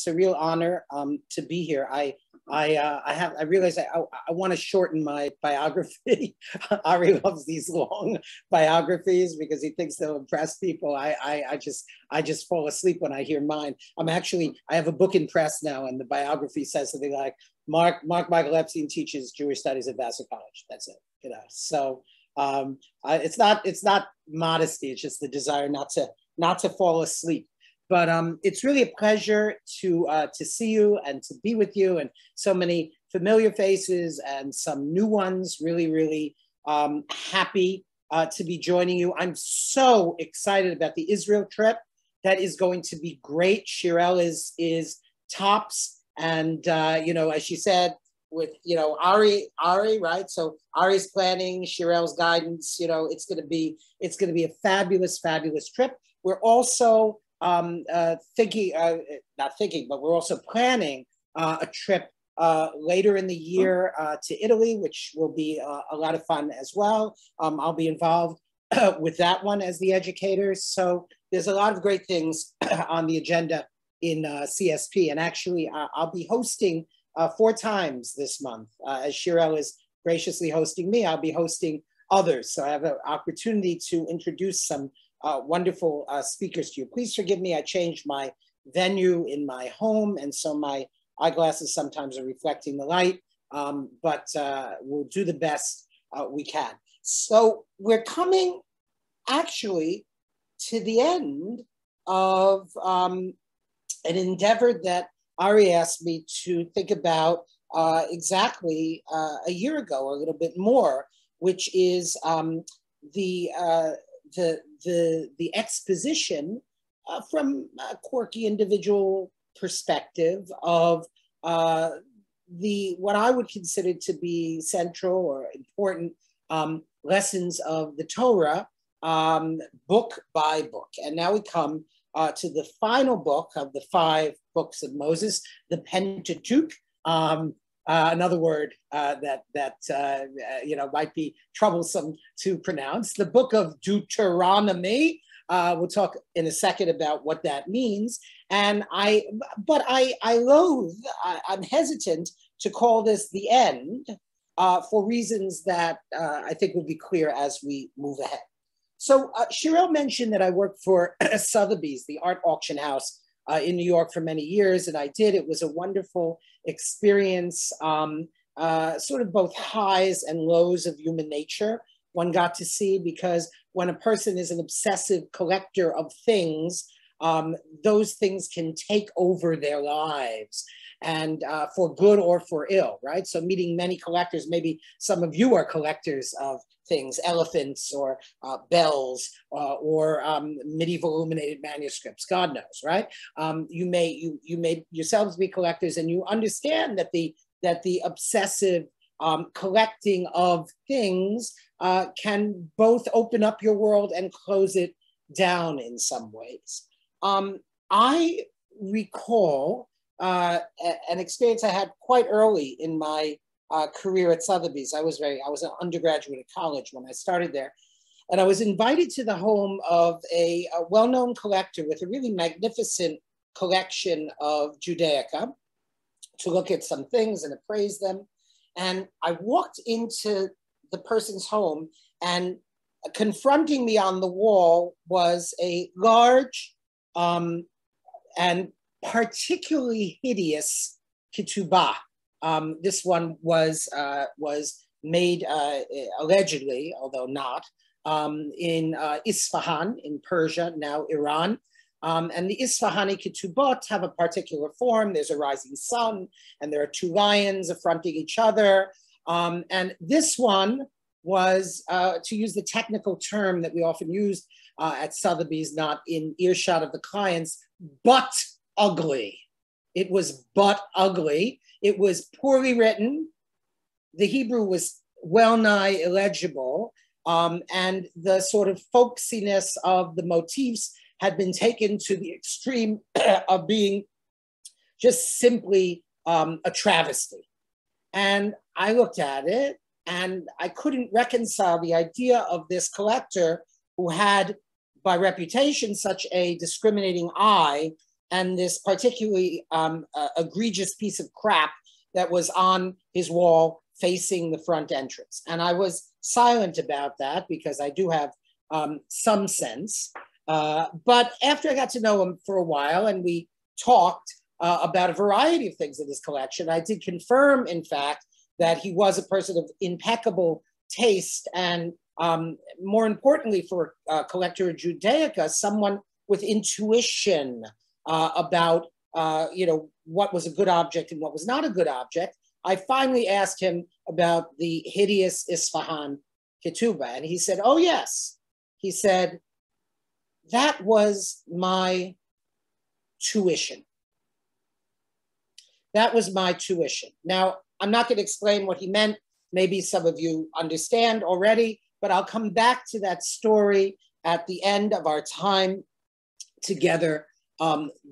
a real honor to be here. I realize I want to shorten my biography. Ari loves these long biographies because he thinks they'll impress people. I just fall asleep when I hear mine. I have a book in press now, and the biography says something like Marc Michael Epstein teaches Jewish studies at Vassar College. That's it, you know. So it's not modesty. It's just the desire not to fall asleep. But it's really a pleasure to see you and to be with you, and so many familiar faces and some new ones. Really, really happy to be joining you. I'm so excited about the Israel trip. That is going to be great. Shirel is tops, and you know, as she said, with, you know, Ari, right? So Ari's planning, Shirel's guidance. You know, it's going to be a fabulous, fabulous trip. We're also not thinking, but we're also planning a trip later in the year to Italy, which will be a lot of fun as well. I'll be involved with that one as the educator. So there's a lot of great things on the agenda in CSP. And actually, I'll be hosting 4 times this month. As Shirel is graciously hosting me, I'll be hosting others. So I have an opportunity to introduce some wonderful speakers to you. Please forgive me, I changed my venue in my home, and so my eyeglasses sometimes are reflecting the light, but we'll do the best we can. So we're coming actually to the end of an endeavor that Ari asked me to think about exactly a year ago, or a little bit more, which is the exposition from a quirky individual perspective of what I would consider to be central or important lessons of the Torah, book by book. And now we come to the final book of the 5 books of Moses, the Pentateuch. Another word that you know, might be troublesome to pronounce. The Book of Deuteronomy. We'll talk in a second about what that means. And I'm hesitant to call this the end for reasons that I think will be clear as we move ahead. So Shirel mentioned that I worked for Sotheby's, the art auction house in New York, for many years, and I did. It was a wonderful experience, sort of both highs and lows of human nature one got to see, because when a person is an obsessive collector of things, those things can take over their lives, and for good or for ill, right? So meeting many collectors, maybe some of you are collectors of things, elephants or bells or medieval illuminated manuscripts, God knows, right? You may yourselves be collectors, and you understand that the obsessive collecting of things can both open up your world and close it down in some ways. I recall an experience I had quite early in my career at Sotheby's. I was an undergraduate at college when I started there, and I was invited to the home of a well-known collector with a really magnificent collection of Judaica to look at some things and appraise them. And I walked into the person's home, and confronting me on the wall was a large and particularly hideous ketubah. This one was made allegedly, although not, in Isfahan in Persia, now Iran. And the Isfahani ketubot have a particular form. There's a rising sun, and there are 2 lions affronting each other. And this one was, to use the technical term that we often use at Sotheby's, not in earshot of the clients, but ugly. It was but ugly. It was poorly written. The Hebrew was well nigh illegible. And the sort of folksiness of the motifs had been taken to the extreme of being just simply a travesty. And I looked at it, and I couldn't reconcile the idea of this collector who had, by reputation, such a discriminating eye and this particularly egregious piece of crap that was on his wall facing the front entrance. And I was silent about that because I do have some sense. But after I got to know him for a while and we talked about a variety of things in his collection, I did confirm, in fact, that he was a person of impeccable taste and, more importantly for a collector of Judaica, someone with intuition about what was a good object and what was not a good object. I finally asked him about the hideous Isfahan Ketubah, and he said, oh yes. He said, that was my tuition. That was my tuition. Now, I'm not going to explain what he meant. Maybe some of you understand already, but I'll come back to that story at the end of our time together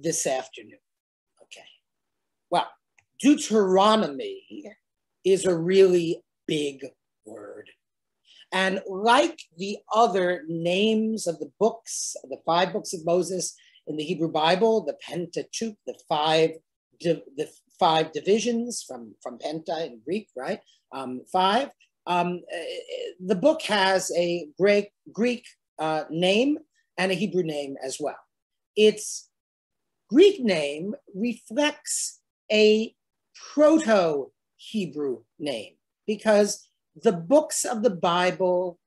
this afternoon. Okay. Well, Deuteronomy is a really big word. And like the other names of the books, the 5 books of Moses in the Hebrew Bible, the Pentateuch, the five divisions from Penta in Greek, right? 5. The book has a Greek name and a Hebrew name as well. Its Greek name reflects a Proto-Hebrew name because the books of the Bible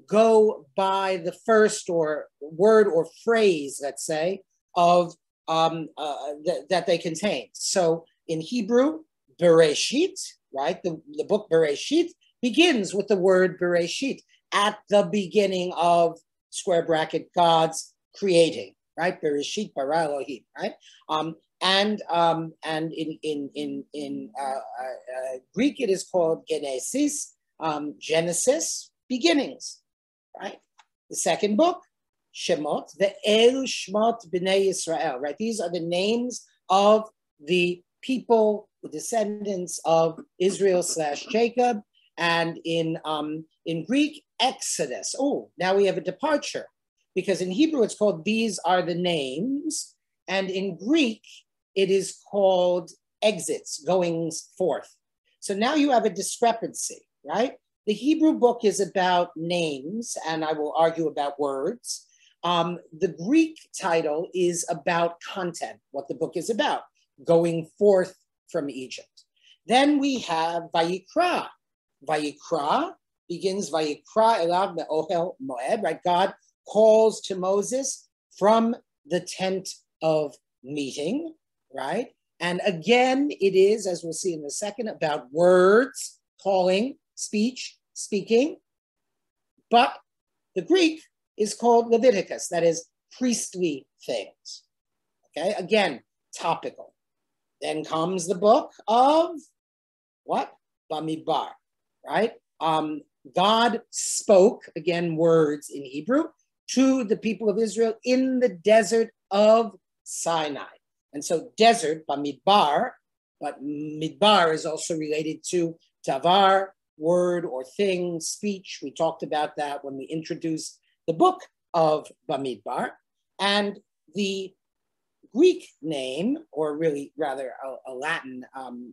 go by the first or word or phrase, let's say, of that they contain. So in Hebrew, Bereshit, right? The book Bereshit begins with the word Bereshit, at the beginning of square bracket God's creating, right? Bereshit bara Elohim, right? And in Greek it is called Genesis, Genesis, beginnings, right? The second book, Shemot, the El Shmot B'nai Israel, right? These are the names of the people, the descendants of Israel / Jacob. And in Greek, Exodus. Oh, now we have a departure because in Hebrew it's called these are the names. And in Greek, it is called exits, goings forth. So now you have a discrepancy, right? The Hebrew book is about names, and I will argue about words. The Greek title is about content, what the book is about, going forth from Egypt. Then we have Vayikra. Vayikra begins Vayikra elav me'ohel moed, right? God calls to Moses from the tent of meeting, right? And again, it is, as we'll see in a second, about words, calling, speech, speaking. But the Greek is called Leviticus, that is priestly things. Okay, again, topical. Then comes the book of what? Bamidbar, right? God spoke, again, words in Hebrew, to the people of Israel in the desert of Sinai. And so desert, Bamidbar, but Midbar is also related to Davar, word or thing, speech. We talked about that when we introduced the book of Bamidbar. And the Greek name, or really rather a Latin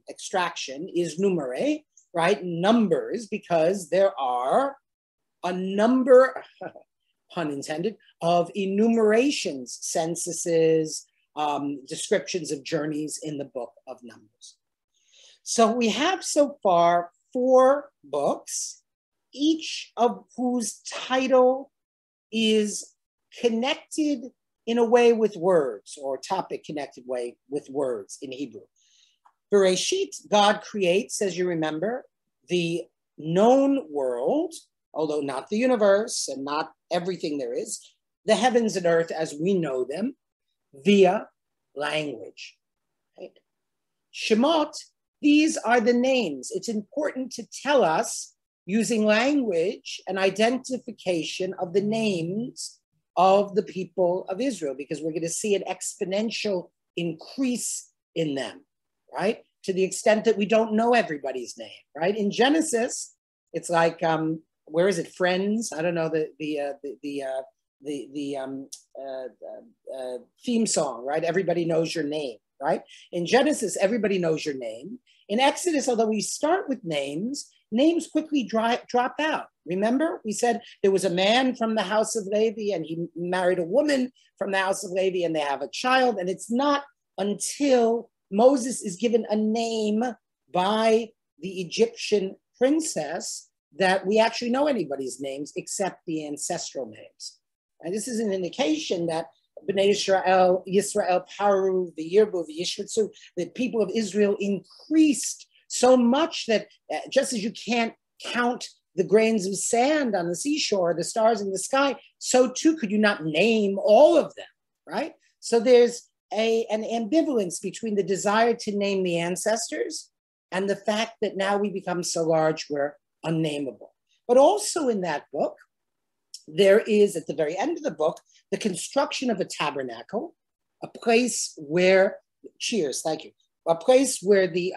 extraction, is numere, right? Numbers, because there are a number, pun intended, of enumerations, censuses, descriptions of journeys in the book of Numbers. So we have so far 4 books, each of whose title is connected in a way with words, or topic connected way with words in Hebrew. Bereshit, God creates, as you remember, the known world, although not the universe and not everything there is, the heavens and earth as we know them, via language. Right? Shemot, these are the names. It's important to tell us, using language, an identification of the names of the people of Israel, because we're going to see an exponential increase in them, right? To the extent that we don't know everybody's name, right? In Genesis, it's like, where is it? Friends? I don't know, the theme song, right? Everybody knows your name, right? In Genesis, everybody knows your name. In Exodus, although we start with names, names quickly drop out. Remember, we said there was a man from the house of Levi and he married a woman from the house of Levi and they have a child. And it's not until Moses is given a name by the Egyptian princess that we actually know anybody's names except the ancestral names. And this is an indication that Bnei Yisrael, Paru, the Yirbu, the Yishvitzu, the people of Israel increased so much that just as you can't count the grains of sand on the seashore, the stars in the sky, so too could you not name all of them, right? So there's an ambivalence between the desire to name the ancestors and the fact that now we become so large we're unnameable. But also in that book, there is, at the very end of the book, the construction of a tabernacle, a place where, cheers, thank you, a place where the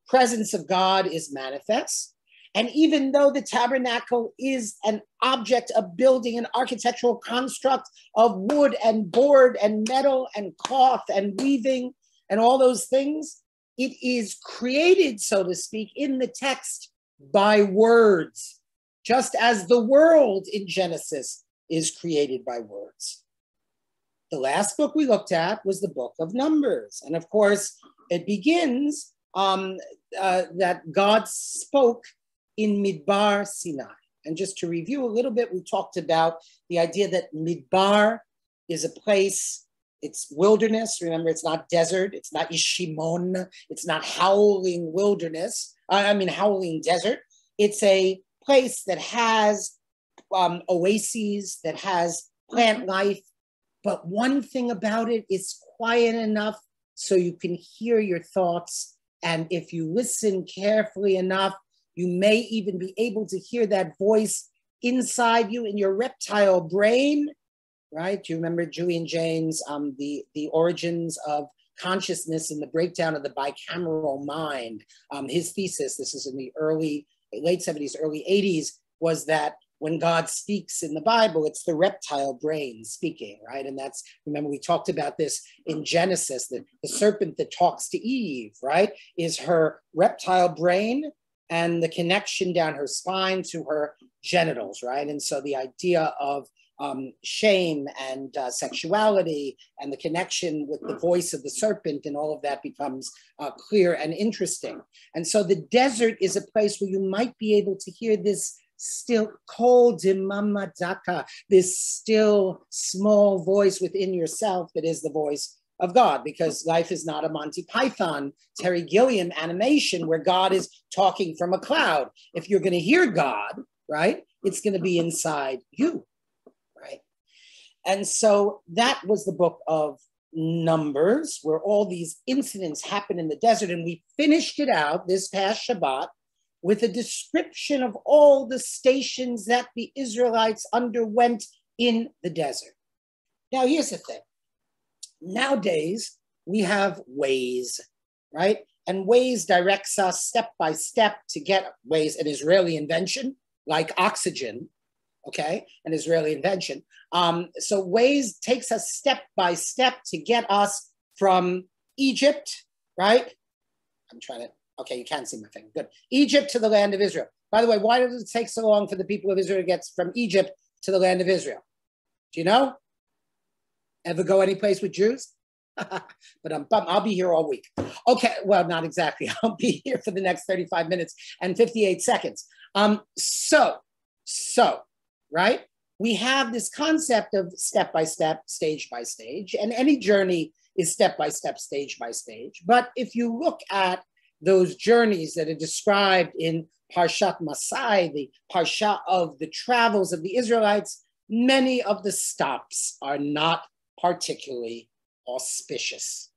presence of God is manifest. And even though the tabernacle is an object of building, an architectural construct of wood and board and metal and cloth and weaving and all those things, it is created, so to speak, in the text by words, just as the world in Genesis is created by words. The last book we looked at was the Book of Numbers. And of course, it begins that God spoke in Midbar Sinai. And just to review a little bit, we talked about the idea that Midbar is a place, it's wilderness. Remember, it's not desert, it's not Yishimon, it's not howling wilderness, howling desert. It's a place that has oases, that has plant life. But one thing about it is quiet enough so you can hear your thoughts. And if you listen carefully enough, you may even be able to hear that voice inside you in your reptile brain, right? Do you remember Julian Jaynes, the origins of consciousness and the breakdown of the bicameral mind? His thesis, this is in the late 70s, early 80s, was that when God speaks in the Bible, it's the reptile brain speaking, right? And that's, remember, we talked about this in Genesis, that the serpent that talks to Eve, right, is her reptile brain and the connection down her spine to her genitals, right? And so the idea of shame and sexuality and the connection with the voice of the serpent and all of that becomes clear and interesting. And so the desert is a place where you might be able to hear this still cold daka, this still small voice within yourself that is the voice of God, because life is not a Monty Python, Terry Gilliam animation where God is talking from a cloud. If you're going to hear God, right, it's going to be inside you, right? And so that was the book of Numbers, where all these incidents happen in the desert. And we finished it out this past Shabbat with a description of all the stations that the Israelites underwent in the desert. Now, here's the thing. Nowadays, we have Waze, right? And Waze directs us step by step to get Waze, an Israeli invention, like oxygen, okay? An Israeli invention. So Waze takes us step by step to get us from Egypt, right? I'm trying to, okay, you can't see my finger, good. Egypt to the land of Israel. By the way, why does it take so long for the people of Israel to get from Egypt to the land of Israel? Do you know? Ever go any place with Jews? But I'll be here all week. Okay, well, not exactly. I'll be here for the next 35 minutes and 58 seconds. So, right? We have this concept of step by step, stage by stage, and any journey is step by step, stage by stage. But if you look at those journeys that are described in Parshat Masai, the Parsha of the travels of the Israelites, many of the stops are not particularly auspicious.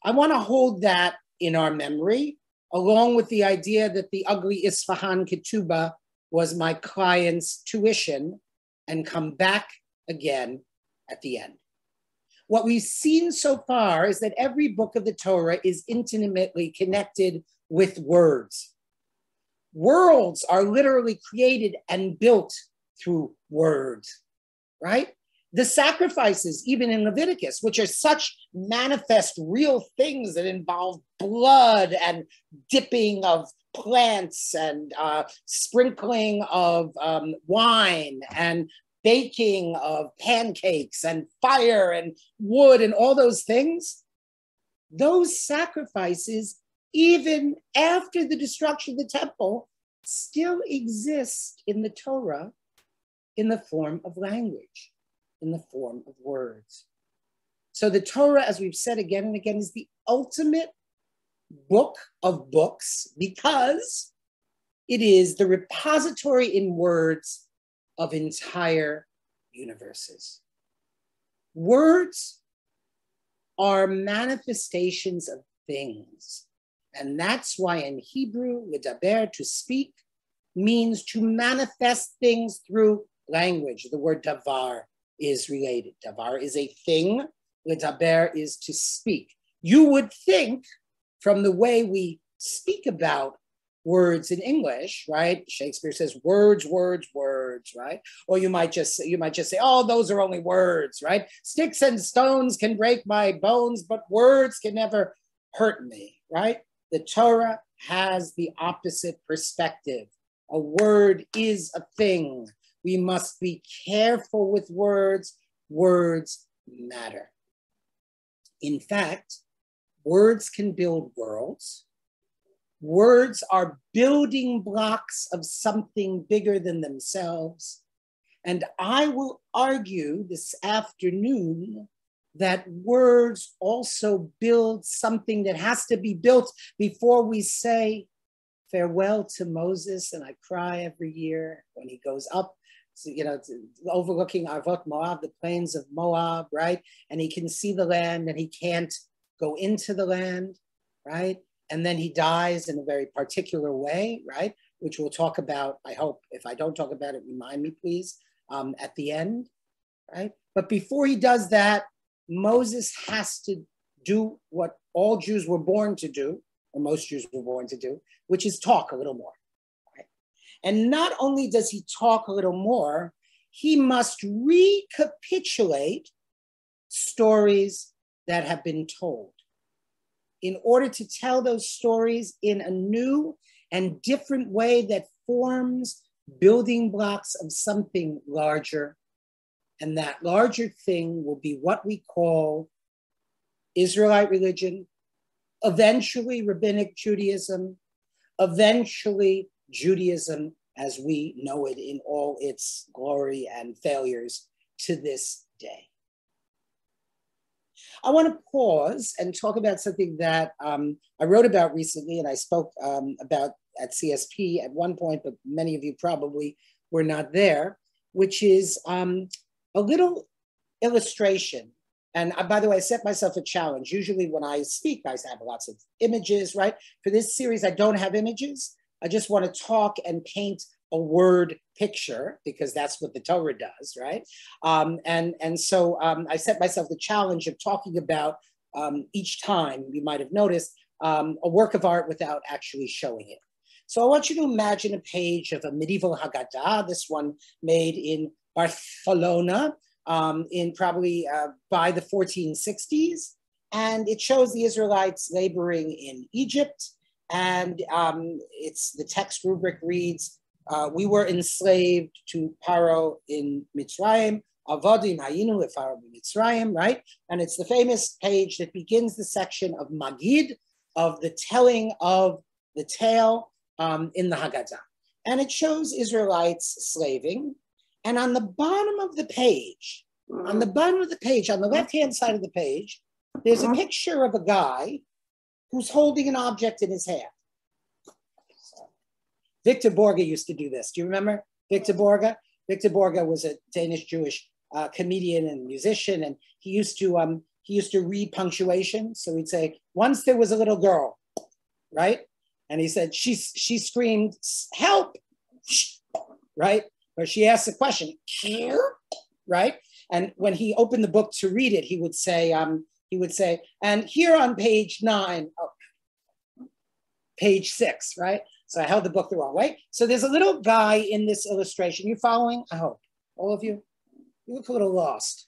I want to hold that in our memory, along with the idea that the ugly Isfahan Ketubah was my client's tuition, and come back again at the end. What we've seen so far is that every book of the Torah is intimately connected with words. Worlds are literally created and built through words, right? The sacrifices, even in Leviticus, which are such manifest real things that involve blood and dipping of plants and sprinkling of wine and baking of pancakes and fire and wood and all those things, those sacrifices, even after the destruction of the temple, still exist in the Torah in the form of language, in the form of words. So the Torah, as we've said again and again, is the ultimate book of books because it is the repository in words of entire universes. Words are manifestations of things. And that's why in Hebrew, ledaber, to speak, means to manifest things through language. The word davar is related. Davar is a thing. Ledaber is to speak. You would think from the way we speak about words in English, right? Shakespeare says words, words, words, right? Or you might just say, oh, those are only words, right? Sticks and stones can break my bones, but words can never hurt me, right? The Torah has the opposite perspective. A word is a thing. We must be careful with words. Words matter. In fact, words can build worlds. Words are building blocks of something bigger than themselves. And I will argue this afternoon that words also build something that has to be built before we say farewell to Moses. And I cry every year when he goes up, overlooking Arvot Moab, the plains of Moab, right? And he can see the land and he can't go into the land, right? And then he dies in a very particular way, right? Which we'll talk about, I hope. If I don't talk about it, remind me, please, at the end, right? But before he does that, Moses has to do what all Jews were born to do, or most Jews were born to do, which is talk a little more, right? And not only does he talk a little more, he must recapitulate stories that have been told in order to tell those stories in a new and different way that forms building blocks of something larger. And that larger thing will be what we call Israelite religion, eventually Rabbinic Judaism, eventually Judaism as we know it in all its glory and failures to this day. I want to pause and talk about something that I wrote about recently and I spoke about at CSP at one point, but many of you probably were not there, which is a little illustration. And by the way, I set myself a challenge. Usually when I speak, I have lots of images, right? For this series, I don't have images. I just want to talk and paint a word picture because that's what the Torah does, right? So I set myself the challenge of talking about each time, you might have noticed, a work of art without actually showing it. So I want you to imagine a page of a medieval Haggadah, this one made in Barcelona, in probably by the 1460s. And it shows the Israelites laboring in Egypt. And the text rubric reads, we were enslaved to Paro in Mitzrayim, Avodim Hayinu Lefaro Mitzrayim, right? And it's the famous page that begins the section of Magid, of the telling of the tale in the Haggadah. And it shows Israelites slaving. And on the bottom of the page, on the left-hand side of the page, there's a picture of a guy who's holding an object in his hand. Victor Borge used to do this. Do you remember Victor Borge? Victor Borge was a Danish-Jewish comedian and musician, and he used to read punctuation. So he'd say, once there was a little girl, right? And he said, she screamed, help, right? Or she asked a question, right? And when he opened the book to read it, he would say, and here on page 9, page 6, right? So I held the book the wrong way. So there's a little guy in this illustration. You following? I hope. All of you? You look a little lost.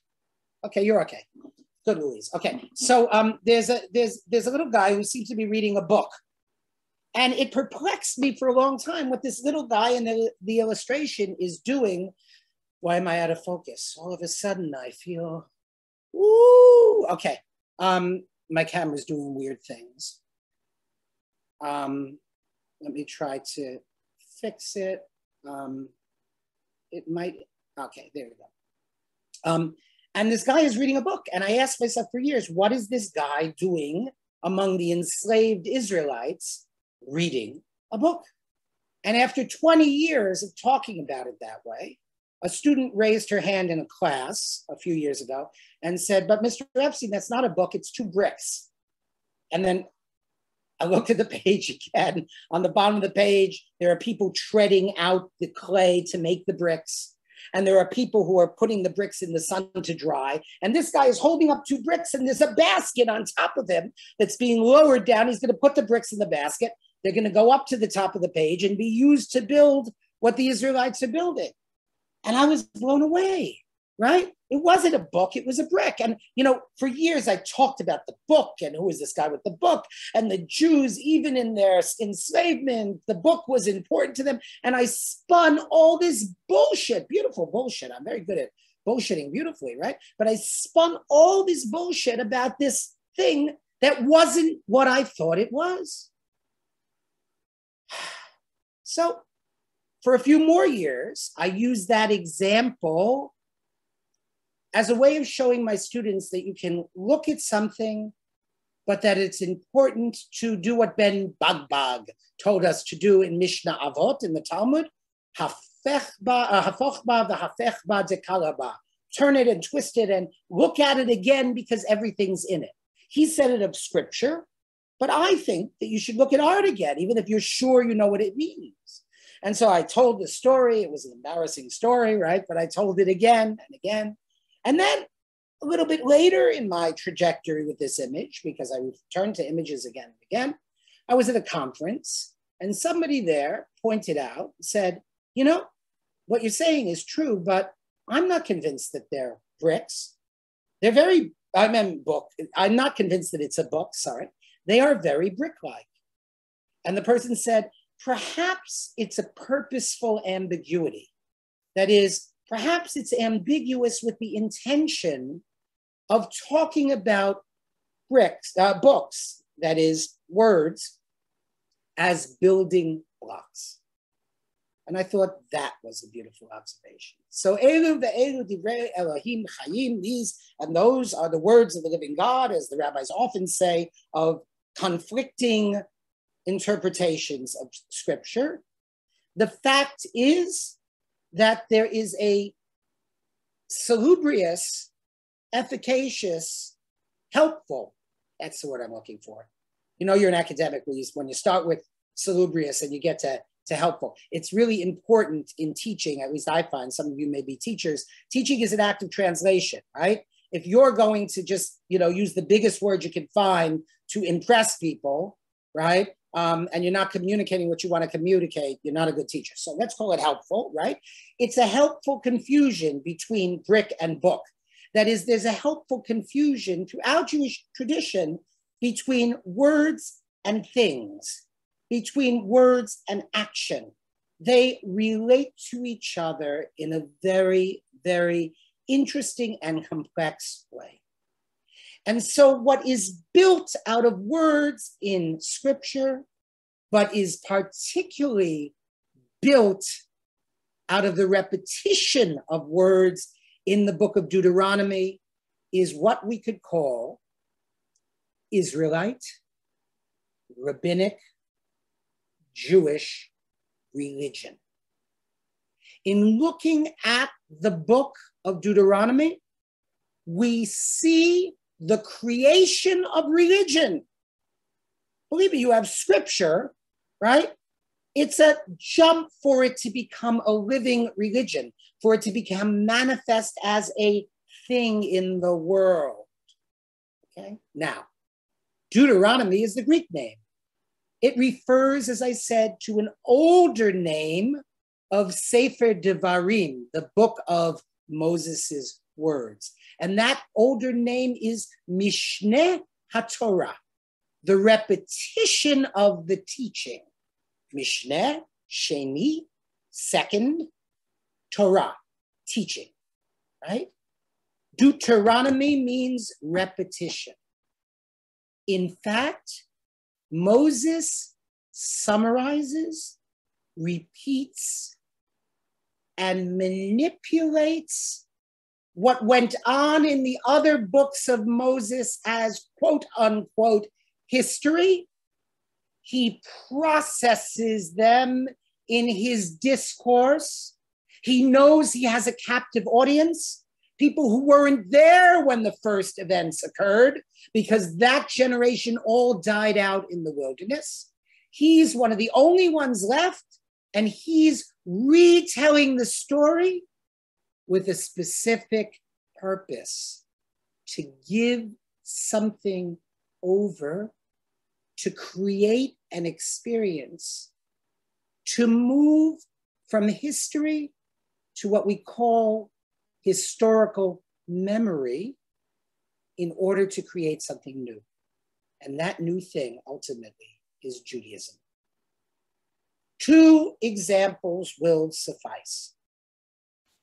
Okay, you're okay. Good, Louise. Okay, so there's a little guy who seems to be reading a book. And it perplexed me for a long time what this little guy in the illustration is doing. Why am I out of focus? All of a sudden I feel, woo, okay. My camera's doing weird things. Let me try to fix it. It might, okay, there we go. And this guy is reading a book. And I asked myself for years, what is this guy doing among the enslaved Israelites reading a book? And after 20 years of talking about it that way, a student raised her hand in a class a few years ago and said, but Mr. Epstein, that's not a book, it's 2 bricks. And then I looked at the page again. On the bottom of the page, there are people treading out the clay to make the bricks. And there are people who are putting the bricks in the sun to dry. And this guy is holding up 2 bricks and there's a basket on top of him that's being lowered down. He's going to put the bricks in the basket. They're going to go up to the top of the page and be used to build what the Israelites are building. And I was blown away, right? It wasn't a book, it was a brick. And, you know, for years I talked about the book and who is this guy with the book, and the Jews, even in their enslavement, the book was important to them. And I spun all this bullshit, beautiful bullshit. I'm very good at bullshitting beautifully, right? But I spun all this bullshit about this thing that wasn't what I thought it was. So for a few more years, I used that example as a way of showing my students that you can look at something, but that it's important to do what Ben Bagbag told us to do in Mishnah Avot, in the Talmud, hafech ba v'hafech ba dekala ba. Turn it and twist it and look at it again because everything's in it. He said it of scripture, but I think that you should look at art again, even if you're sure you know what it means. And so I told the story. It was an embarrassing story, right? But I told it again and again. And then a little bit later in my trajectory with this image, because I returned to images again and again, I was at a conference and somebody there pointed out, said, you know, what you're saying is true, but I'm not convinced that they're bricks. They're very, I'm not convinced that it's a book, sorry. They are very brick-like. And the person said, perhaps it's a purposeful ambiguity. That is, perhaps it's ambiguous with the intention of talking about books, that is, words, as building blocks. And I thought that was a beautiful observation. So, Elu ve'elu divrei Elohim chayim, these and those are the words of the living God, as the rabbis often say, of conflicting interpretations of scripture. The fact is that there is a salubrious, efficacious, helpful, that's the word I'm looking for. You know, you're an academic when you start with salubrious and you get to helpful. It's really important in teaching, at least I find, some of you may be teachers. Teaching is an act of translation, right? If you're going to just, you know, use the biggest word you can find to impress people, right? And you're not communicating what you want to communicate, you're not a good teacher. So let's call it helpful, right? It's a helpful confusion between brick and book. That is, there's a helpful confusion throughout Jewish tradition between words and things, between words and action. They relate to each other in a very, very interesting and complex way. And so what is built out of words in scripture, but is particularly built out of the repetition of words in the book of Deuteronomy, is what we could call Israelite, rabbinic, Jewish religion. In looking at the book of Deuteronomy, we see the creation of religion. Believe me, you have scripture, right? It's a jump for it to become a living religion, for it to become manifest as a thing in the world. Okay, now, Deuteronomy is the Greek name. It refers, as I said, to an older name of Sefer Devarim, the book of Moses's words. And that older name is Mishneh HaTorah, the repetition of the teaching. Mishneh, Sheni, second, Torah, teaching, right? Deuteronomy means repetition. In fact, Moses summarizes, repeats, and manipulates what went on in the other books of Moses as quote unquote history. He processes them in his discourse. He knows he has a captive audience, people who weren't there when the first events occurred, because that generation all died out in the wilderness. He's one of the only ones left, and he's retelling the story with a specific purpose: to give something over, to create an experience, to move from history to what we call historical memory in order to create something new. And that new thing ultimately is Judaism. Two examples will suffice.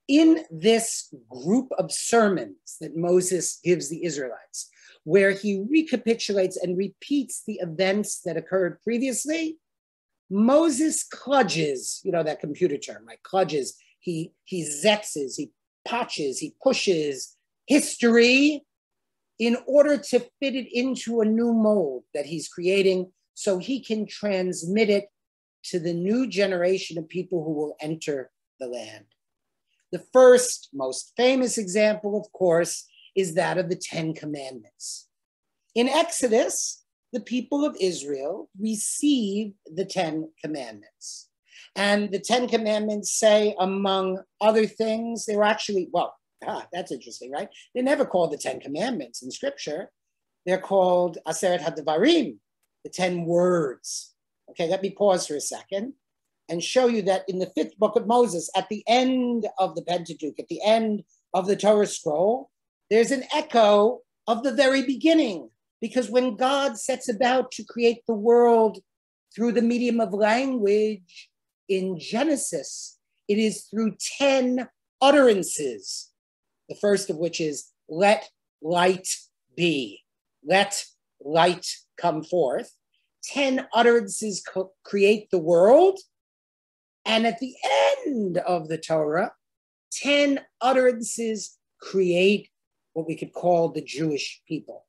In this group of sermons that Moses gives the Israelites, where he recapitulates and repeats the events that occurred previously, Moses kludges, you know that computer term, right? Kludges, he zexes, he patches, he pushes history in order to fit it into a new mold that he's creating so he can transmit it to the new generation of people who will enter the land. The first most famous example, of course, is that of the Ten Commandments. In Exodus, the people of Israel receive the Ten Commandments. And the Ten Commandments say, among other things, they were actually, that's interesting, right? They're never called the Ten Commandments in Scripture. They're called Aseret HaDevarim, the 10 words. Okay, let me pause for a second and show you that in the 5th book of Moses, at the end of the Pentateuch, at the end of the Torah scroll, there's an echo of the very beginning. Because when God sets about to create the world through the medium of language in Genesis, it is through 10 utterances. The first of which is, let light be. Let light come forth. 10 utterances create the world. And at the end of the Torah, 10 utterances create what we could call the Jewish people.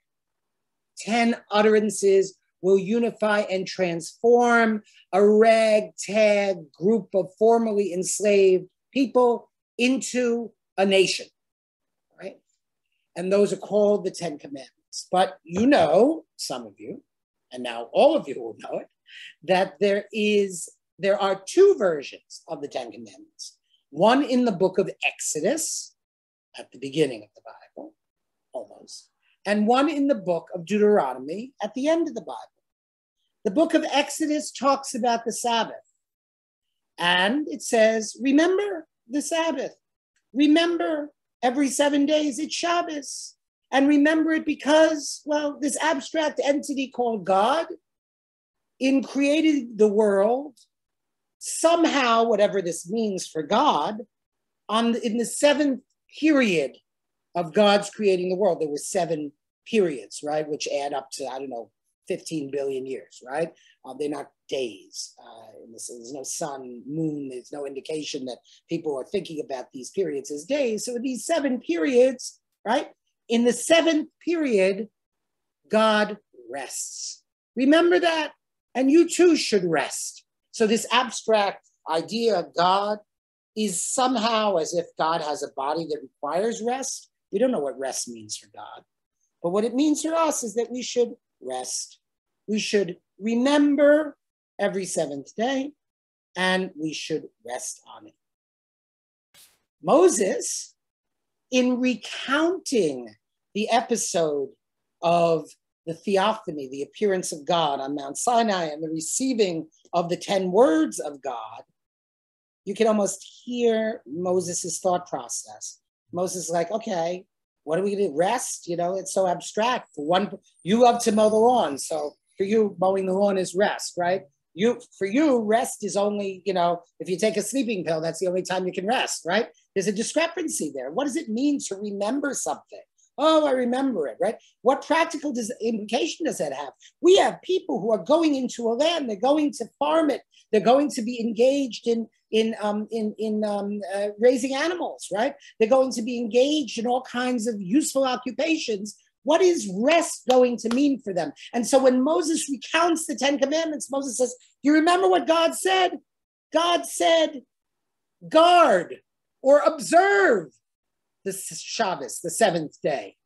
10 utterances will unify and transform a ragtag group of formerly enslaved people into a nation, right? And those are called the 10 Commandments. But you know, some of you, and now all of you will know it, that there are two versions of the 10 Commandments. One in the book of Exodus, at the beginning of the Bible, almost, and one in the book of Deuteronomy at the end of the Bible. The book of Exodus talks about the Sabbath. And it says, remember the Sabbath. Remember every 7 days it's Shabbos. And remember it because, well, this abstract entity called God, in creating the world, somehow, whatever this means for God, in the 7th period of God's creating the world, there were 7 periods, right? Which add up to, 15 billion years, right? They're not days. There's no sun, moon. There's no indication that people are thinking about these periods as days. So these 7 periods, right? In the 7th period, God rests. Remember that? And you too should rest. So this abstract idea of God is somehow as if God has a body that requires rest. We don't know what rest means for God. But what it means for us is that we should rest. We should remember every 7th day, and we should rest on it. Moses, in recounting the episode of the theophany, the appearance of God on Mount Sinai, and the receiving of the 10 words of God, you can almost hear Moses' thought process. Moses is like, okay, what are we going to do? Rest? You know, it's so abstract. For one, you love to mow the lawn, so for you, mowing the lawn is rest, right? For you, rest is only, you know, if you take a sleeping pill, that's the only time you can rest, right? There's a discrepancy there. What does it mean to remember something? Oh, I remember it, right? What practical implication does that have? We have people who are going into a land, they're going to farm it, they're going to be engaged in raising animals, right? They're going to be engaged in all kinds of useful occupations. What is rest going to mean for them? And so when Moses recounts the 10 commandments, Moses says, you remember what God said? God said, guard or observe the Shabbos, the 7th day,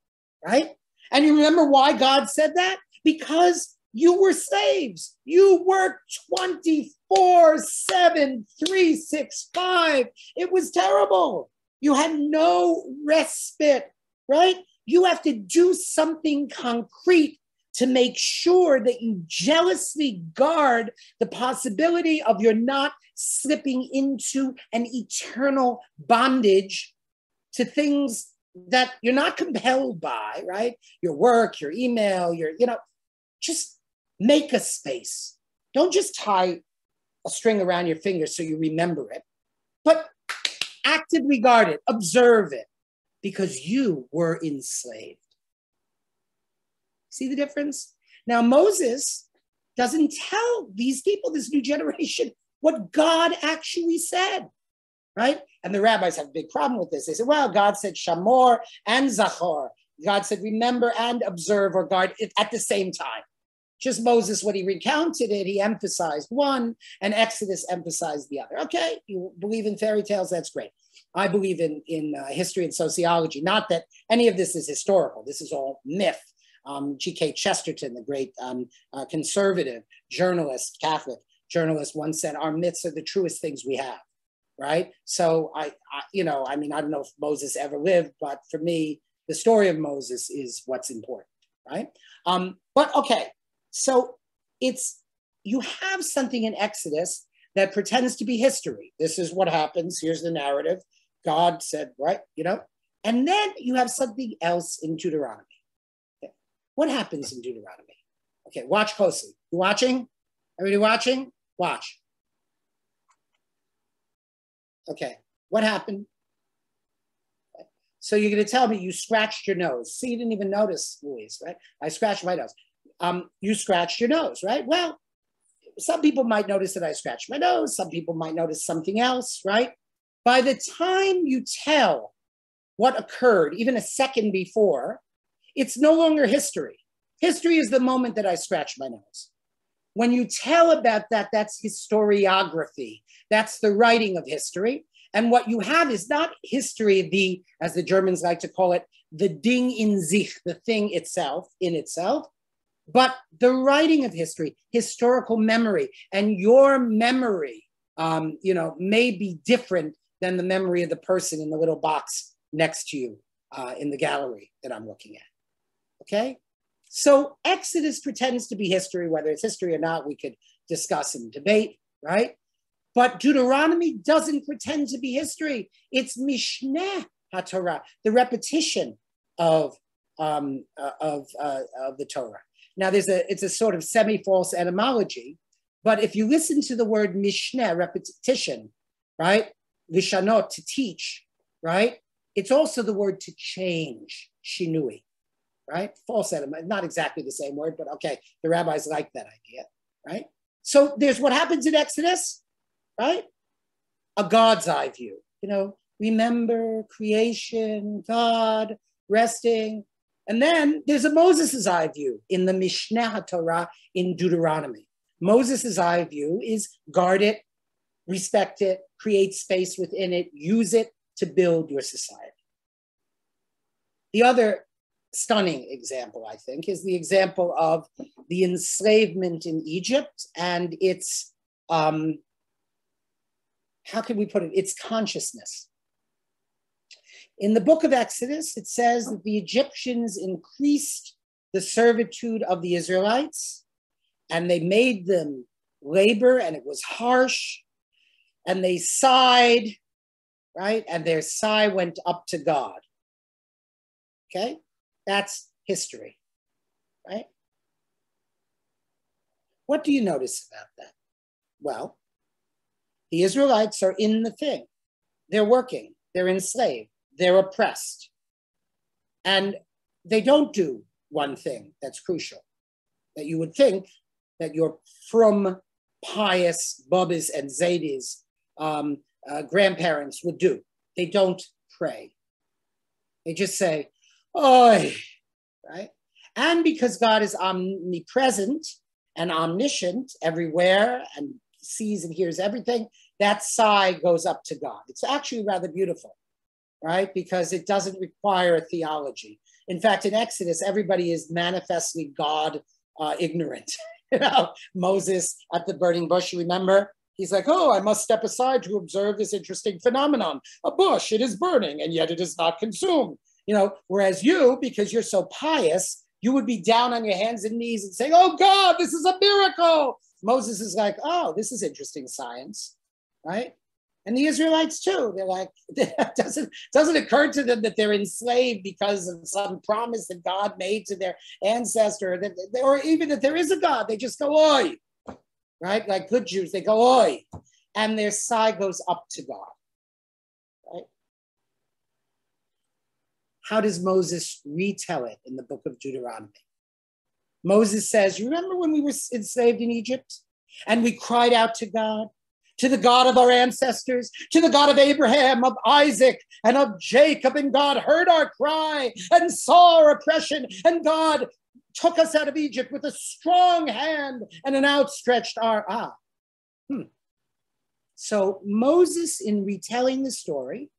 right? And you remember why God said that? Because you were slaves. You worked 24/7, 365. It was terrible. You had no respite, right? You have to do something concrete to make sure that you jealously guard the possibility of your not slipping into an eternal bondage to things that you're not compelled by, right? Your work, your email, just make a space. Don't just tie a string around your finger so you remember it, but actively guard it, observe it, because you were enslaved. See the difference? Now, Moses doesn't tell these people, this new generation, what God actually said, right? And the rabbis have a big problem with this. They say, well, God said shamor and zachor. God said remember and observe or guard it at the same time. Just Moses, when he recounted it, he emphasized one, and Exodus emphasized the other. Okay, you believe in fairy tales, that's great. I believe in history and sociology. Not that any of this is historical. This is all myth. G.K. Chesterton, the great conservative journalist, Catholic journalist, once said, our myths are the truest things we have, right? So I don't know if Moses ever lived, but for me, the story of Moses is what's important, right? But okay, so you have something in Exodus that pretends to be history. This is what happens. Here's the narrative. God said, right, and then you have something else in Deuteronomy. Okay. What happens in Deuteronomy? Okay, watch closely. You watching? Everybody watching? Watch. Okay, what happened? Okay. So you're going to tell me you scratched your nose. See, you didn't even notice, Louise, right? I scratched my nose. You scratched your nose, right? Well, some people might notice that I scratched my nose. Some people might notice something else, right? By the time you tell what occurred, even a second before, it's no longer history. History is the moment that I scratched my nose. When you tell about that, that's historiography. That's the writing of history. And what you have is not history, as the Germans like to call it, the Ding in sich, the thing itself, in itself, but the writing of history, historical memory. And your memory, may be different than the memory of the person in the little box next to you in the gallery that I'm looking at, okay? So Exodus pretends to be history. Whether it's history or not, we could discuss and debate, right? But Deuteronomy doesn't pretend to be history. It's Mishneh HaTorah, the repetition of the Torah. Now, it's a sort of semi-false etymology, but if you listen to the word Mishneh, repetition, right? Lishanot, to teach, right? It's also the word to change, shinui, right? False etymology, not exactly the same word, but okay, the rabbis like that idea, right? So there's what happens in Exodus, right? A God's eye view, remember creation, God, resting. And then there's a Moses' eye view in the Mishneh HaTorah in Deuteronomy. Moses' eye view is guard it, respect it, create space within it, use it to build your society. The other stunning example, I think, is the example of the enslavement in Egypt and its, how can we put it, its consciousness. In the book of Exodus, it says that the Egyptians increased the servitude of the Israelites, and they made them labor, and it was harsh, and they sighed, right? And their sigh went up to God. Okay? That's history, right? What do you notice about that? Well, the Israelites are in the thing. They're working. They're enslaved. They're oppressed. And they don't do one thing that's crucial, that you would think that your from pious Bubbas and Zaydis grandparents would do. They don't pray. They just say, "Oi," right? And because God is omnipresent and omniscient everywhere and sees and hears everything, that sigh goes up to God. It's actually rather beautiful, right? Because it doesn't require theology. In fact, in Exodus, everybody is manifestly God ignorant. You know, Moses at the burning bush, you remember? He's like, "Oh, I must step aside to observe this interesting phenomenon. A bush, it is burning, and yet it is not consumed." You know, whereas you, because you're so pious, you would be down on your hands and knees and saying, "Oh God, this is a miracle." Moses is like, "Oh, this is interesting science," right? And the Israelites too, they're like, it doesn't occur to them that they're enslaved because of some promise that God made to their ancestor, or even that there is a God. They just go, "Oi," right? Like good Jews, they go, "Oi," and their sigh goes up to God, right? How does Moses retell it in the book of Deuteronomy? Moses says, "You remember when we were enslaved in Egypt and we cried out to God, to the God of our ancestors, to the God of Abraham, of Isaac, and of Jacob, and God heard our cry and saw our oppression, and God took us out of Egypt with a strong hand and an outstretched arm." So Moses, in retelling the story,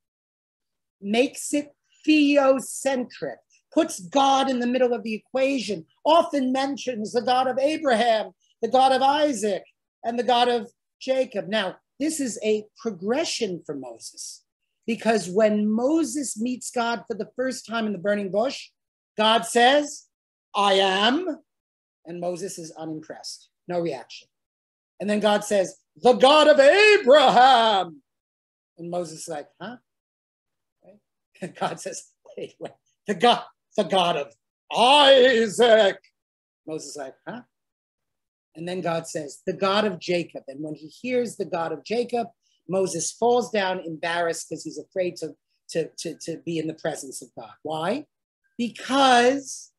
makes it theocentric, puts God in the middle of the equation, often mentions the God of Abraham, the God of Isaac, and the God of Jacob. Now, this is a progression for Moses, because when Moses meets God for the first time in the burning bush, God says, "I am," and Moses is unimpressed, no reaction. And then God says, "The God of Abraham," and Moses is like, "Huh?" Right? And God says, wait, the God of Isaac." Moses is like, "Huh?" And then God says, "The God of Jacob." And when he hears the God of Jacob, Moses falls down embarrassed because he's afraid to be in the presence of God. Why? Because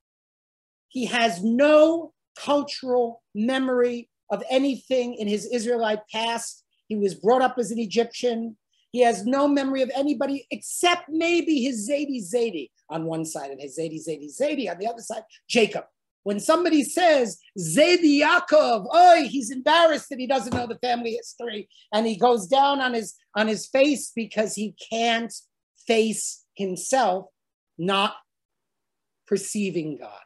he has no cultural memory of anything in his Israelite past. He was brought up as an Egyptian. He has no memory of anybody except maybe his Zaidi on one side and his Zaidi on the other side, Jacob. When somebody says Zaidi Yaakov, oh, he's embarrassed that he doesn't know the family history, and he goes down on his face because he can't face himself not perceiving God.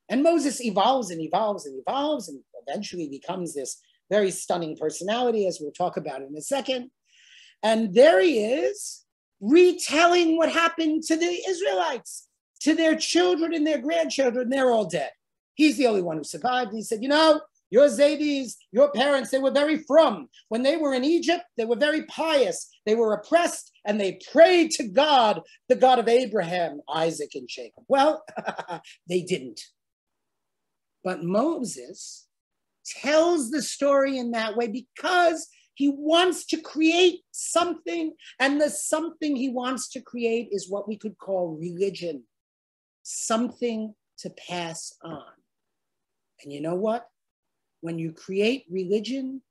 And Moses evolves and evolves and evolves and eventually becomes this very stunning personality, as we'll talk about in a second. And there he is, retelling what happened to the Israelites, to their children and their grandchildren. They're all dead. He's the only one who survived. And he said, you know, your Zaydis, your parents, they were very frum. When they were in Egypt, they were very pious. They were oppressed and they prayed to God, the God of Abraham, Isaac, and Jacob. Well, they didn't. But Moses tells the story in that way because he wants to create something, and the something he wants to create is what we could call religion, something to pass on. And you know what? When you create religion,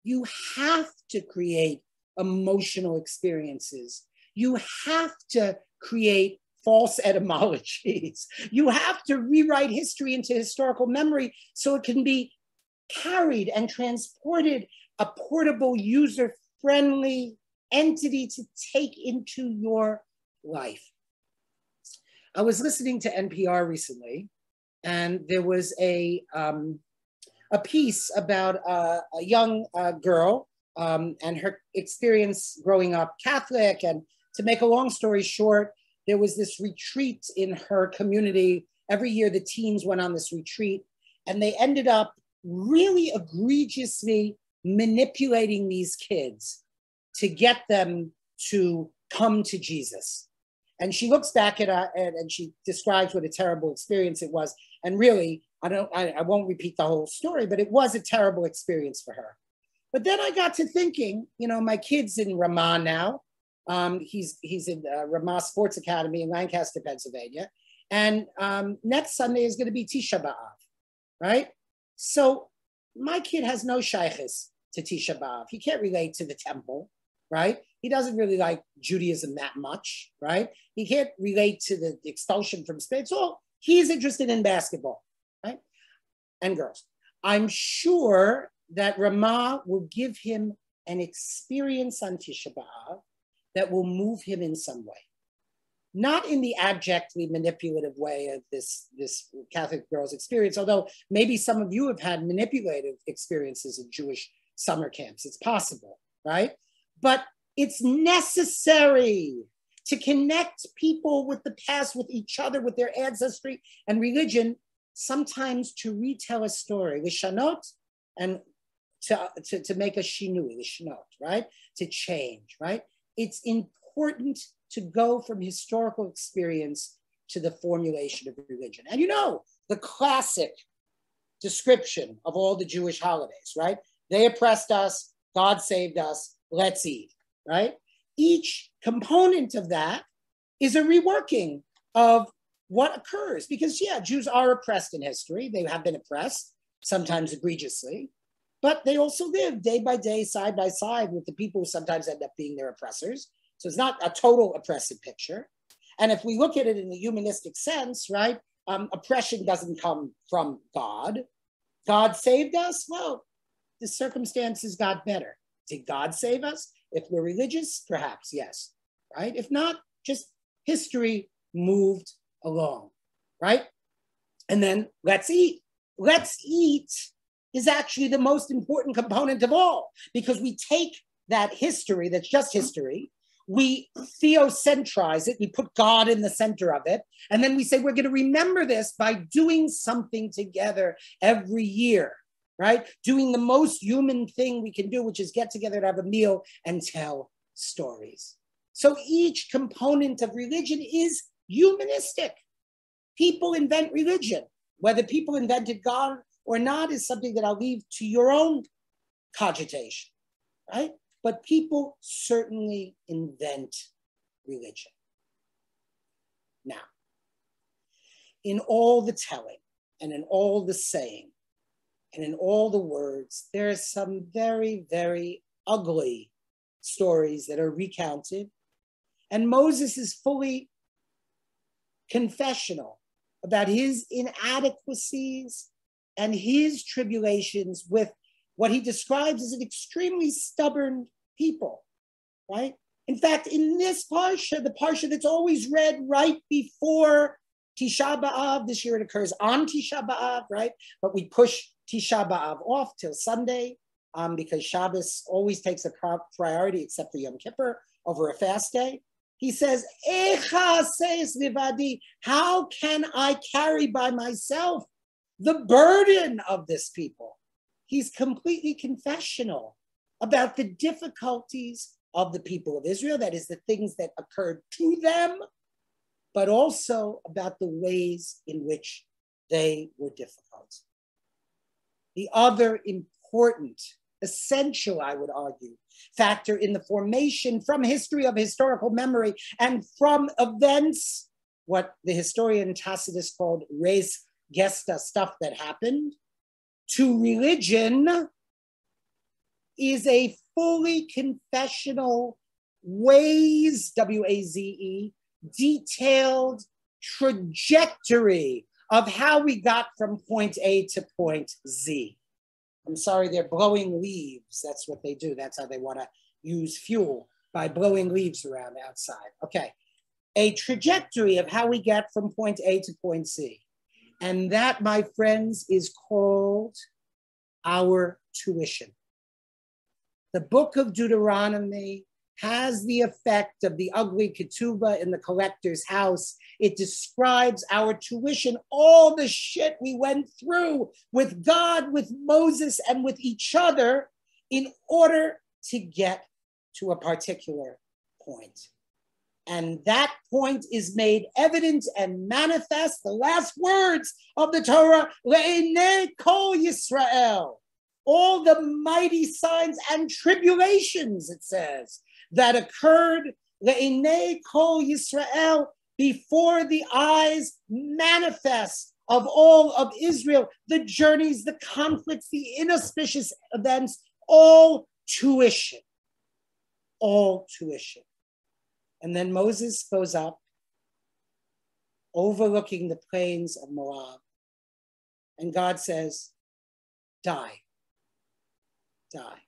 you have to create emotional experiences. You have to create false etymologies. You have to rewrite history into historical memory so it can be carried and transported, a portable, user-friendly entity to take into your life. I was listening to NPR recently, and there was a piece about a young girl and her experience growing up Catholic. And to make a long story short, there was this retreat in her community, every year the teens went on this retreat, and they ended up really egregiously manipulating these kids to get them to come to Jesus. And she looks back at it and she describes what a terrible experience it was. And really, I won't repeat the whole story, but it was a terrible experience for her. But then I got to thinking, you know, my kid's in Ramah now. He's in Ramah Sports Academy in Lancaster, Pennsylvania. And next Sunday is going to be Tisha B'Av, right? So my kid has no shaykhis to Tisha B'Av. He can't relate to the temple, right? He doesn't really like Judaism that much, right? He can't relate to the expulsion from Spain. So he's interested in basketball, right? And girls. I'm sure that Ramah will give him an experience on Tisha B'Av that will move him in some way. Not in the abjectly manipulative way of this Catholic girl's experience, although maybe some of you have had manipulative experiences in Jewish summer camps. It's possible, right? But it's necessary to connect people with the past, with each other, with their ancestry and religion, sometimes to retell a story, lishanot, and to make a shinui, lishanot, right? To change, right? It's important to go from historical experience to the formulation of religion. And you know, the classic description of all the Jewish holidays, right? They oppressed us, God saved us, let's eat, right? Each component of that is a reworking of what occurs. Because yeah, Jews are oppressed in history. They have been oppressed, sometimes egregiously, but they also live day by day, side by side with the people who sometimes end up being their oppressors. So it's not a total oppressive picture. And if we look at it in the humanistic sense, right, oppression doesn't come from God. God saved us? Well, the circumstances got better. Did God save us? If we're religious, perhaps, yes, right? If not, just history moved along, right? And then let's eat. Let's eat is actually the most important component of all, because we take that history that's just history, we theocentrize it, we put God in the center of it, and then we say we're going to remember this by doing something together every year, right? Doing the most human thing we can do, which is get together to have a meal and tell stories. So each component of religion is humanistic. People invent religion. Whether people invented God or not is something that I'll leave to your own cogitation, right? But people certainly invent religion. Now, in all the telling and in all the saying and in all the words, there are some very, very ugly stories that are recounted. And Moses is fully confessional about his inadequacies and his tribulations with what he describes as an extremely stubborn people, right? In fact, in this parsha, the parsha that's always read right before Tisha B'Av, this year it occurs on Tisha B'Av, right? But we push Tisha B'Av off till Sunday because Shabbos always takes a priority except for Yom Kippur over a fast day. He says, Echa seis livadi, how can I carry by myself the burden of this people? He's completely confessional about the difficulties of the people of Israel, that is the things that occurred to them, but also about the ways in which they were difficult. The other important, essential, I would argue, factor in the formation from history of historical memory and from events, what the historian Tacitus called res gesta, stuff that happened, to religion is a fully confessional waze, W-A-Z-E, detailed trajectory of how we got from point A to point Z. I'm sorry, they're blowing leaves. That's what they do. That's how they want to use fuel, by blowing leaves around outside. Okay, a trajectory of how we get from point A to point Z. And that, my friends, is called our tuition. The Book of Deuteronomy has the effect of the ugly ketubah in the collector's house. It describes our tuition, all the shit we went through with God, with Moses, and with each other in order to get to a particular point. And that point is made evident and manifest, the last words of the Torah, Le'enei kol Yisrael. All the mighty signs and tribulations, it says, that occurred, Le'enei kol Yisrael, before the eyes manifest of all of Israel, the journeys, the conflicts, the inauspicious events, all tuition. All tuition. And then Moses goes up, overlooking the plains of Moab. And God says, die. Die.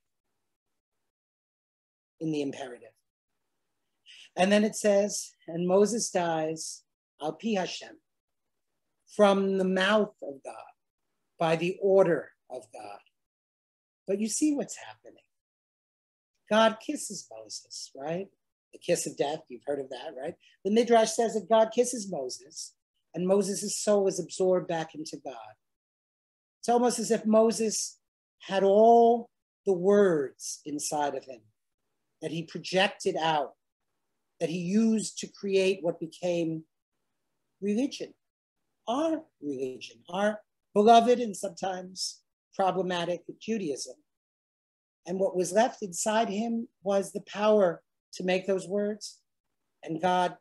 In the imperative. And then it says, and Moses dies, al pi Hashem, from the mouth of God, by the order of God. But you see what's happening. God kisses Moses, right? The kiss of death, you've heard of that, right? The Midrash says that God kisses Moses, and Moses' soul is absorbed back into God. It's almost as if Moses had all the words inside of him that he projected out, that he used to create what became religion, our beloved and sometimes problematic Judaism. And what was left inside him was the power to make those words. And God,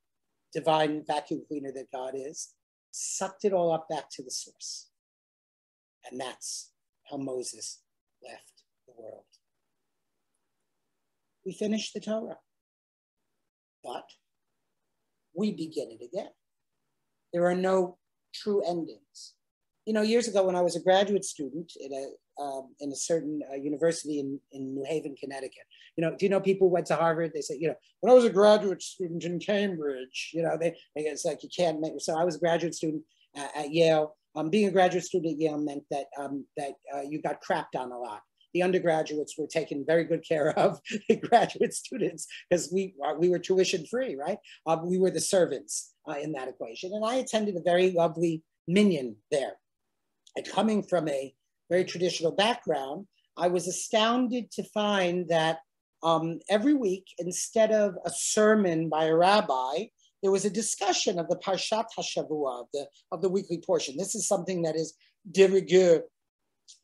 divine vacuum cleaner that God is, sucked it all up back to the source. And that's how Moses left the world. We finished the Torah, but we begin it again. There are no true endings. You know, years ago when I was a graduate student in a certain university in New Haven, Connecticut, you know, do you know people who went to Harvard? They say, you know, when I was a graduate student in Cambridge, you know, it's like you can't make. So I was a graduate student at Yale. Being a graduate student at Yale meant that you got crapped on a lot. The undergraduates were taken very good care of, the graduate students, because we were tuition free, right? We were the servants in that equation. And I attended a very lovely minyan there. And coming from a very traditional background, I was astounded to find that every week, instead of a sermon by a rabbi, there was a discussion of the Parshat HaShavua, of the weekly portion. This is something that is de rigueur,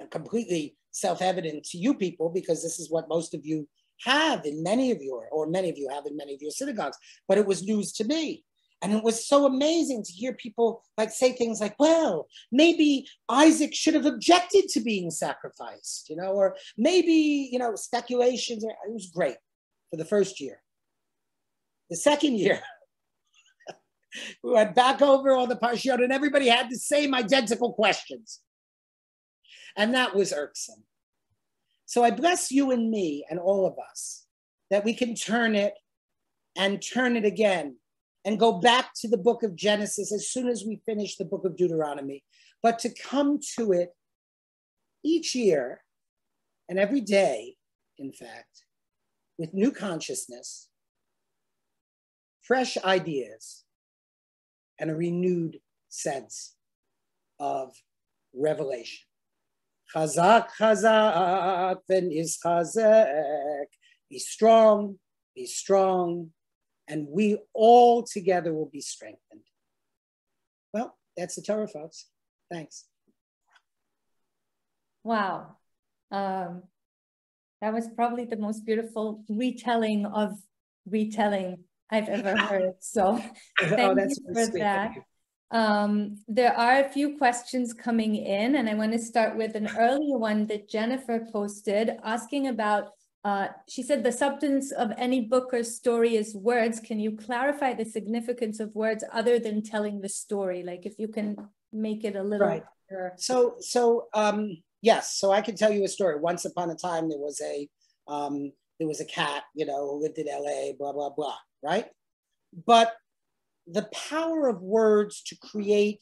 completely self-evident to you people, because this is what most of you have in many of your, or many of you have in many of your synagogues, but it was news to me. And it was so amazing to hear people like say things like, well, maybe Isaac should have objected to being sacrificed, you know, or maybe, you know, speculations. It was great for the first year. The second year, we went back over all the Parshiot and everybody had the same identical questions. And that was irksome. So I bless you and me and all of us that we can turn it and turn it again and go back to the book of Genesis as soon as we finish the book of Deuteronomy, but to come to it each year and every day, in fact, with new consciousness, fresh ideas, and a renewed sense of revelation. Chazak, chazak, v'nizchazek. Be strong, and we all together will be strengthened. Well, that's the Torah, folks. Thanks. Wow. That was probably the most beautiful retelling of retelling I've ever heard. So thank you for that. There are a few questions coming in, and I want to start with an earlier one that Jennifer posted asking about, she said the substance of any book or story is words. Can you clarify the significance of words other than telling the story? Like if you can make it a little right. clearer. Yes, so I can tell you a story. Once upon a time, there was a cat, you know, who lived in LA, blah, blah, blah, right? But the power of words to create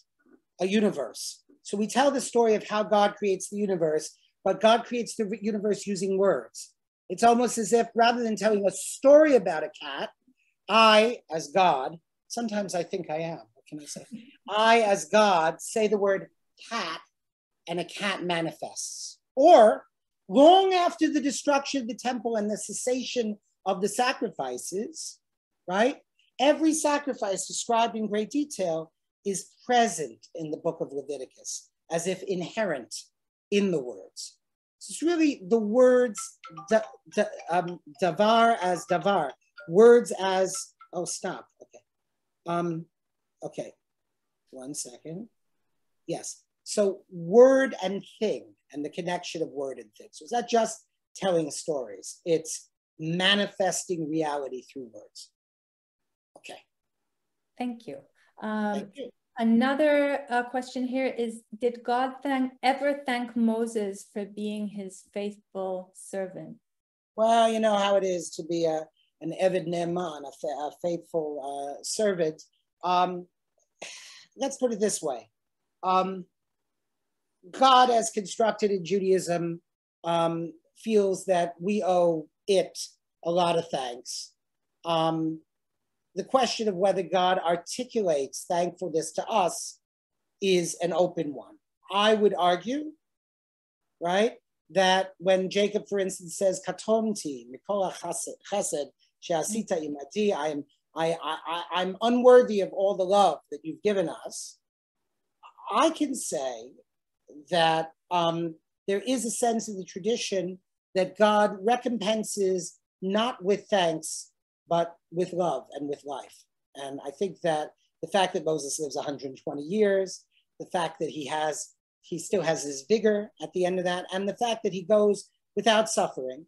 a universe. So we tell the story of how God creates the universe, but God creates the universe using words. It's almost as if rather than telling a story about a cat, I, as God, sometimes I think I am, can I say? I, as God, say the word cat, and a cat manifests. Or long after the destruction of the temple and the cessation of the sacrifices, right? Every sacrifice described in great detail is present in the book of Leviticus, as if inherent in the words. So it's really the words, davar as davar, words as, oh, stop, okay. Okay, 1 second. Yes, so word and thing, and the connection of word and thing. So it's not just telling stories, it's manifesting reality through words. Okay. Thank you. Thank you. Another question here is, did God ever thank Moses for being his faithful servant? Well, you know how it is to be an Eved Ne'eman, a faithful servant. Let's put it this way. God, as constructed in Judaism, feels that we owe it a lot of thanks. The question of whether God articulates thankfulness to us is an open one. I would argue, right, that when Jacob, for instance, says, "Katomti mikola chesed she'asita imati," I'm unworthy of all the love that you've given us. I can say that there is a sense in the tradition that God recompenses not with thanks, but with love and with life. And I think that the fact that Moses lives 120 years, the fact that he still has his vigor at the end of that, and the fact that he goes without suffering,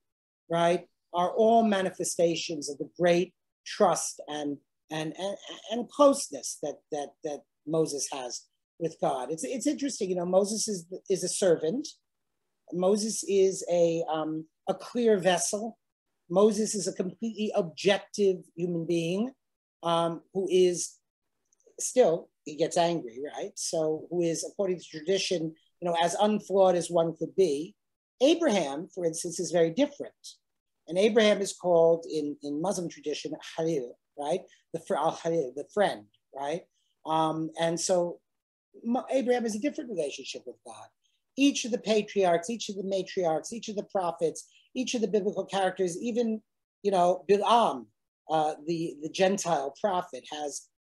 right, are all manifestations of the great trust and closeness that Moses has with God. It's interesting, you know, Moses is a servant. Moses is a clear vessel. Moses is a completely objective human being who is still, he gets angry, right? So who is, according to tradition, you know, as unflawed as one could be. Abraham, for instance, is very different. And Abraham is called in Muslim tradition, Khalil, right? The friend, right? And so Abraham has a different relationship with God. Each of the patriarchs, each of the matriarchs, each of the prophets, each of the biblical characters, even, you know, Bilam, the Gentile prophet,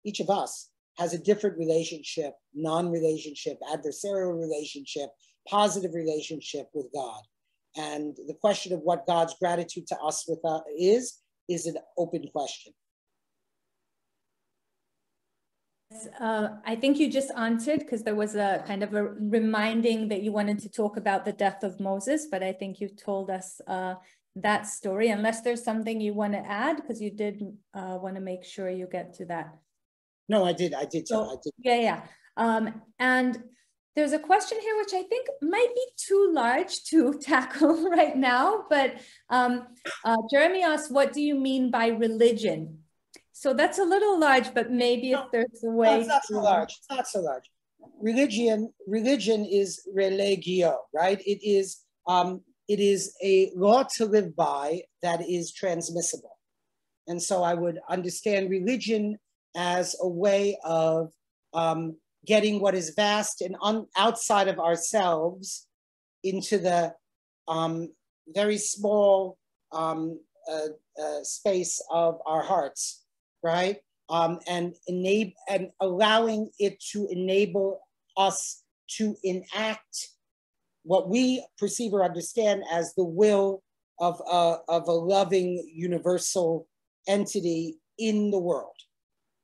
each of us has a different relationship, non-relationship, adversarial relationship, positive relationship with God. And the question of what God's gratitude to us is an open question. I think you just answered, because there was a kind of a reminding that you wanted to talk about the death of Moses, but I think you told us that story, unless there's something you want to add, because you did want to make sure you get to that. No, I did. Yeah. And there's a question here, which I think might be too large to tackle right now, but Jeremy asked, what do you mean by religion? So that's a little large, but maybe if there's a way. No, it's not so large. It's not so large. Religion is religio, right? It is a law to live by that is transmissible. And so I would understand religion as a way of getting what is vast and outside of ourselves into the very small space of our hearts, right? And allowing it to enable us to enact what we perceive or understand as the will of a loving universal entity in the world,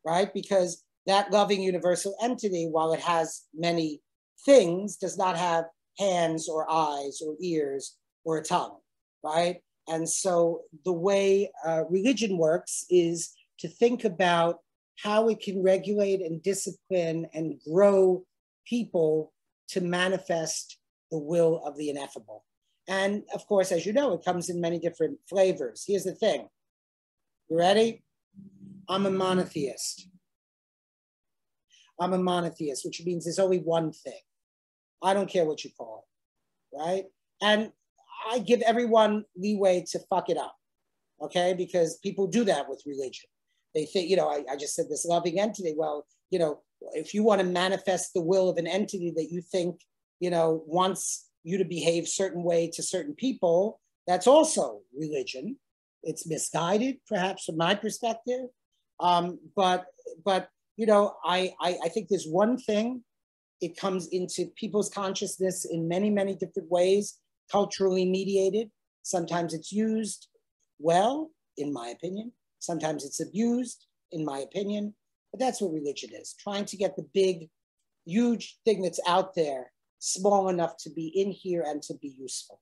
right? Because that loving universal entity, while it has many things, does not have hands or eyes or ears or a tongue, right? And so the way religion works is to think about how it can regulate and discipline and grow people to manifest the will of the ineffable. And of course, as you know, it comes in many different flavors. Here's the thing. You ready? I'm a monotheist. I'm a monotheist, which means there's only one thing. I don't care what you call it, right? And I give everyone leeway to fuck it up, okay? Because people do that with religion. They think, you know, I just said this loving entity. Well, you know, if you want to manifest the will of an entity that you think, you know, wants you to behave certain way to certain people, that's also religion. It's misguided, perhaps from my perspective. But you know, I think there's one thing, it comes into people's consciousness in many, many different ways, culturally mediated. Sometimes it's used well, in my opinion. Sometimes it's abused, in my opinion. But that's what religion is, trying to get the big, huge thing that's out there small enough to be in here and to be useful.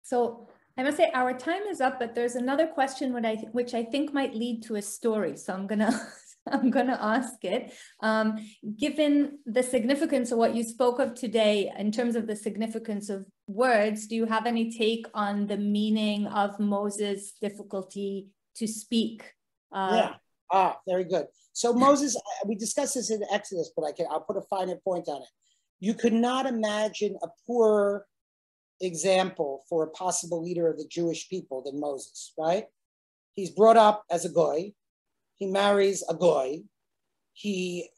So I must say our time is up, but there's another question which I think might lead to a story. So I'm gonna ask it. Given the significance of what you spoke of today in terms of the significance of words, do you have any take on the meaning of Moses' difficulty to speak? Very good. So Moses, we discussed this in Exodus, but I'll put a finer point on it. You could not imagine a poorer example for a possible leader of the Jewish people than Moses, right? He's brought up as a goy. He marries a goy. He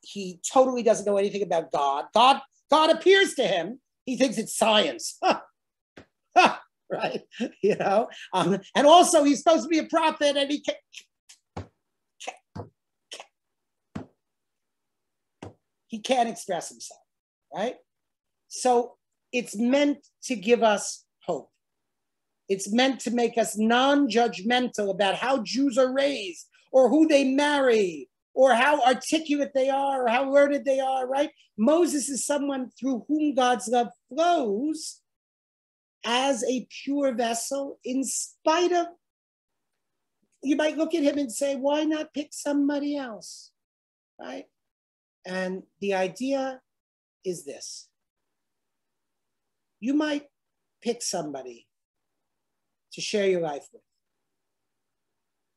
totally doesn't know anything about God. God appears to him. He thinks it's science. Right? You know? And also he's supposed to be a prophet, and he can't express himself, right? So it's meant to give us hope. It's meant to make us non-judgmental about how Jews are raised, or who they marry, or how articulate they are, or how learned they are, right? Moses is someone through whom God's love flows as a pure vessel, in spite of, you might look at him and say, why not pick somebody else, right? And the idea is this. You might pick somebody to share your life with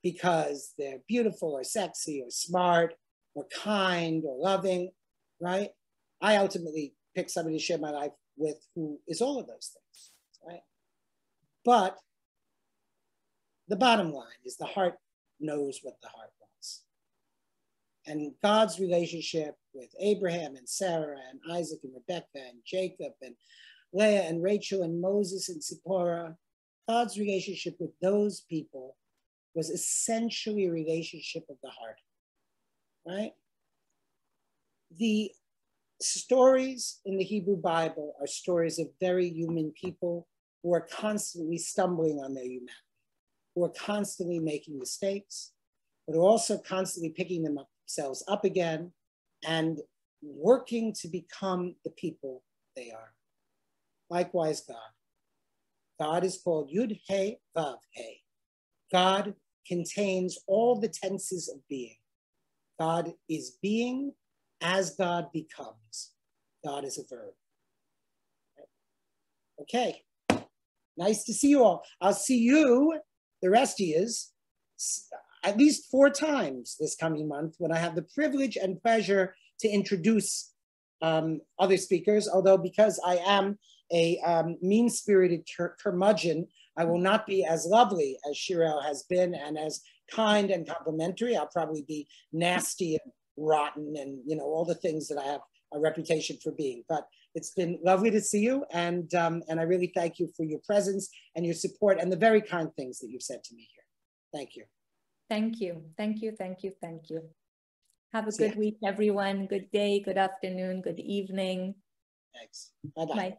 because they're beautiful or sexy or smart or kind or loving, right? I ultimately pick somebody to share my life with who is all of those things, right? But the bottom line is the heart knows what the heart wants. And God's relationship with Abraham and Sarah and Isaac and Rebekah and Jacob and Leah and Rachel and Moses and Zipporah, God's relationship with those people was essentially a relationship of the heart, right? The stories in the Hebrew Bible are stories of very human people who are constantly stumbling on their humanity, who are constantly making mistakes, but are also constantly picking themselves up again and working to become the people they are. Likewise, God. God is called Yud He Vav He. God contains all the tenses of being. God is being as God becomes. God is a verb. Okay, nice to see you all. I'll see you, the rest of you, at least 4 times this coming month when I have the privilege and pleasure to introduce other speakers, although because I am a mean-spirited curmudgeon, I will not be as lovely as Shirel has been and as kind and complimentary. I'll probably be nasty and rotten and, you know, all the things that I have a reputation for being. But it's been lovely to see you, and I really thank you for your presence and your support and the very kind things that you've said to me here. Thank you. Thank you. Thank you. Thank you. Thank you. Have a good week, everyone. Good day, good afternoon, good evening. Thanks. Bye-bye. Bye.